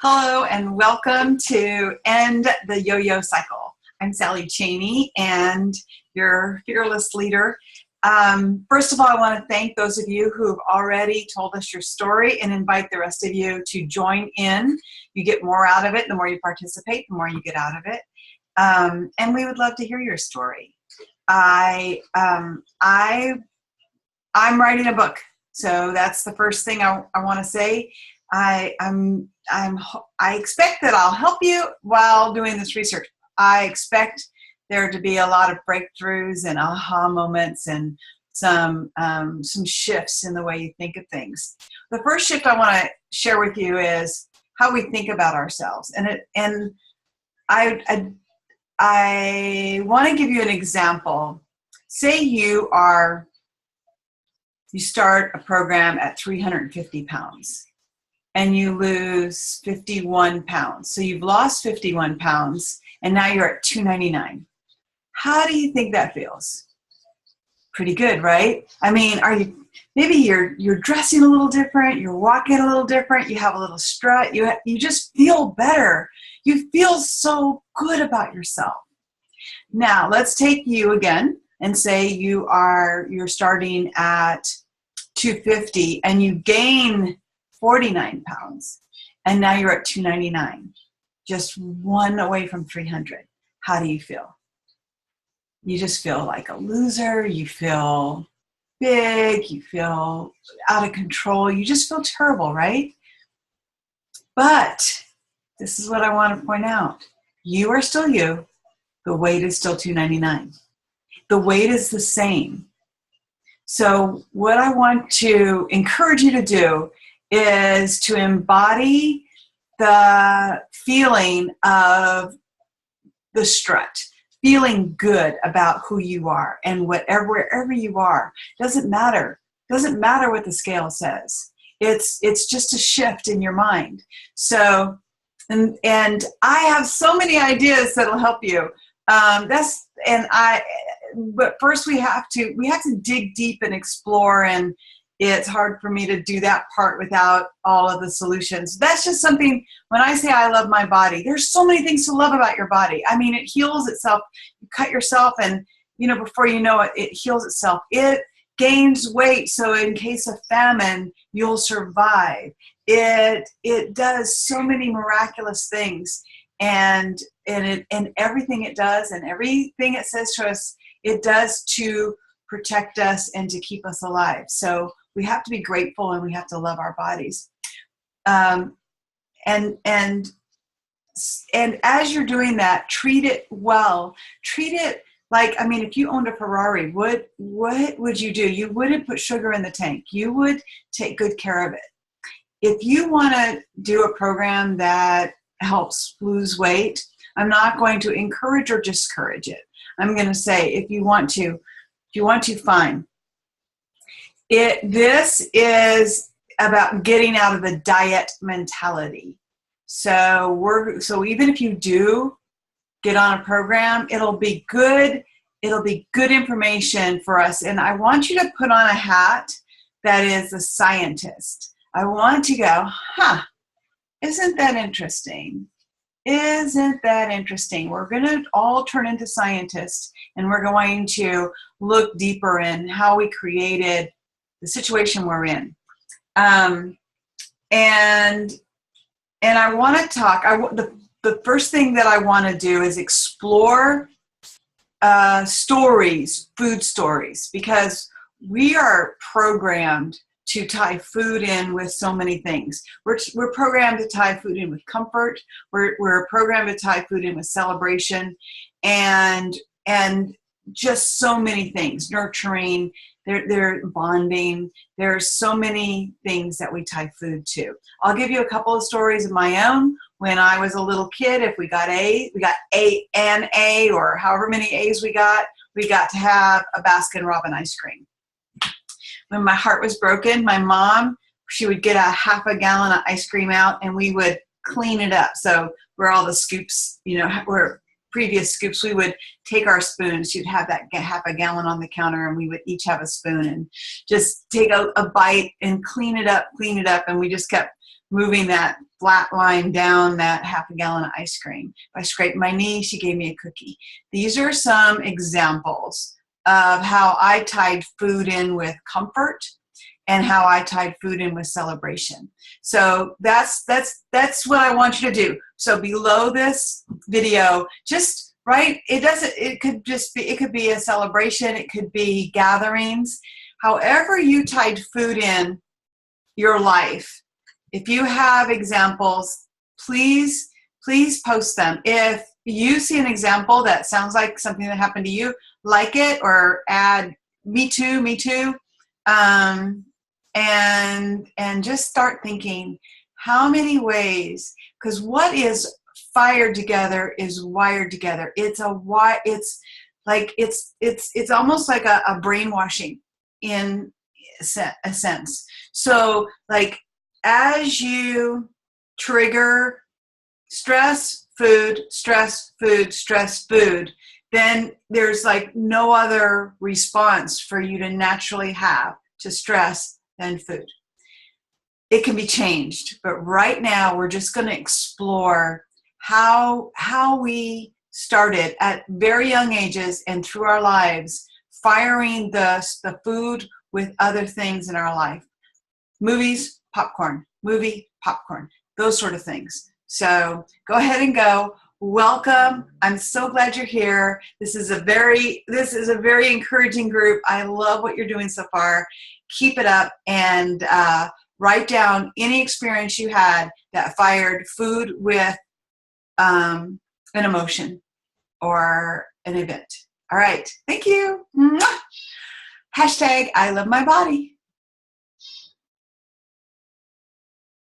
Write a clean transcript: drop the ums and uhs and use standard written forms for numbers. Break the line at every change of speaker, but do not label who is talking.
Hello and welcome to End the Yo-Yo Cycle. I'm Sally Cheney and your fearless leader. First of all, I want to thank those of you who've already told us your story and invite the rest of you to join in. You get more out of it. The more you participate, the more you get out of it. And we would love to hear your story. I'm writing a book, so that's the first thing I want to say. I expect that I'll help you while doing this research. I expect there to be a lot of breakthroughs and aha moments and some shifts in the way you think of things. The first shift I want to share with you is how we think about ourselves, and I want to give you an example. Say you start a program at 350 pounds. And you lose 51 pounds. So you've lost 51 pounds, and now you're at 299. How do you think that feels? Pretty good, right? I mean, maybe you're dressing a little different, you're walking a little different, you have a little strut, you just feel better. You feel so good about yourself. Now, let's take you again and say you're starting at 250 and you gain 49 pounds, and now you're at 299, just one away from 300. How do you feel? You just feel like a loser. You feel big. You feel out of control. You just feel terrible, right? But this is what I want to point out. You are still you. The weight is still 299. The weight is the same. So what I want to encourage you to do is to embody the feeling of the strut, feeling good about who you are and wherever you are. Doesn't matter what the scale says. It's just a shift in your mind. So, and I have so many ideas that'll help you. But first we have to dig deep and explore, and it's hard for me to do that part without all of the solutions. That's just something, when I say I love my body, there's so many things to love about your body. I mean, it heals itself. You cut yourself and, before you know it, it heals itself. It gains weight, so in case of famine, you'll survive. It does so many miraculous things, and everything it does and everything it says to us, it does to protect us and to keep us alive. So we have to be grateful and we have to love our bodies. And as you're doing that, treat it well. Treat it like, if you owned a Ferrari, what would you do? You wouldn't put sugar in the tank. You would take good care of it. If you want to do a program that helps lose weight, I'm not going to encourage or discourage it. I'm going to say, if you want to, fine. This is about getting out of the diet mentality. So even if you do get on a program, it'll be good information for us. And I want you to put on a hat that is a scientist. I want to go, isn't that interesting? Isn't that interesting? We're going to all turn into scientists, and we're going to look deeper in how we created the situation we're in. And I want to talk, the first thing that I want to do is explore stories, food stories, because we are programmed to tie food in with so many things. We're programmed to tie food in with comfort. We're programmed to tie food in with celebration, and just so many things. Nurturing, they're bonding. There's so many things that we tie food to. I'll give you a couple of stories of my own. When I was a little kid, if we got an A, or however many A's we got to have a Baskin-Robbins ice cream. When my heart was broken, my mom, she would get a half a gallon of ice cream out, and we would clean it up. So where all the scoops, were previous scoops, we would take our spoons. She'd have that half a gallon on the counter, and we would each have a spoon and just take a bite and clean it up. And we just kept moving that flat line down that half a gallon of ice cream. If I scraped my knee, she gave me a cookie. These are some examples of how I tied food in with comfort and how I tied food in with celebration. So that's what I want you to do. So below this video, just write, it could be a celebration, it could be gatherings. However you tied food in your life, if you have examples, please post them. If you see an example that sounds like something that happened to you, like it or add me too, and just start thinking how many ways, because what is fired together is wired together. It's almost like a brainwashing in a sense. So like as you trigger stress, food, stress, food, stress, food, then there's like no other response for you to naturally have to stress than food. It can be changed, but right now we're just going to explore how we started at very young ages and through our lives, firing the food with other things in our life. Movies, popcorn, those sort of things. So go ahead and go. Welcome. I'm so glad you're here. This is a very encouraging group. I love what you're doing so far. Keep it up and write down any experience you had that fired food with an emotion or an event. All right. Thank you. Mwah. # I love my body.